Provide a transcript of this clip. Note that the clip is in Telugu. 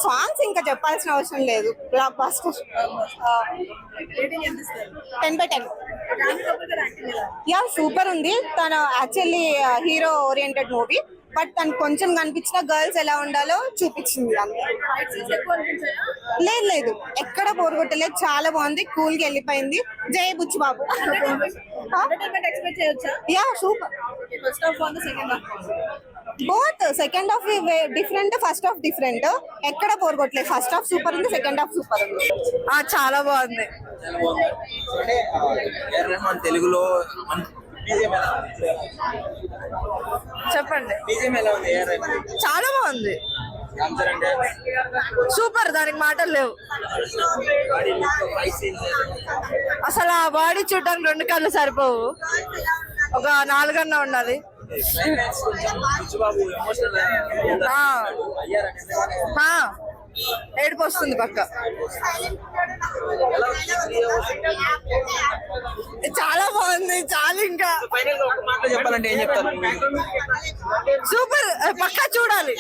సాంగ్స్ ఇంకా చెప్పాల్సిన అవసరం లేదు, బ్లాక్ బాస్టర్. 10/10. యా సూపర్ ఉంది. తను actually hero oriented movie, but తను కొంచెం కనిపించిన గర్ల్స్ ఎలా ఉండాలో చూపించింది. లేదు లేదు, ఎక్కడ బోర్ కొట్టలేదు, చాలా బాగుంది, కూల్ గా వెళ్ళిపోయింది. జై Buchchu Babu. Yeah super. Both second half different, first half different. ఎక్కడ బోర్ కొట్టలేదు. ఫస్ట్ హాఫ్ సూపర్ ఉంది, సెకండ్ హాఫ్ సూపర్ ఉంది. చాలా బాగుంది. తెలుగులో చెప్పండి. చాలా బాగుంది, సూపర్, దానికి మాటలు లేవు. అసలు ఆ బాడీ చూడడానికి 2 కళ్ళు సరిపోవు, ఒక 4 అన్నా ఉండాలి. ఏడుపు వస్తుంది పక్క. చాలా బాగుంది, చాలా ఇంకా చెప్పాలంటే ఏం చెప్తారు? సూపర్, పక్కా చూడాలి.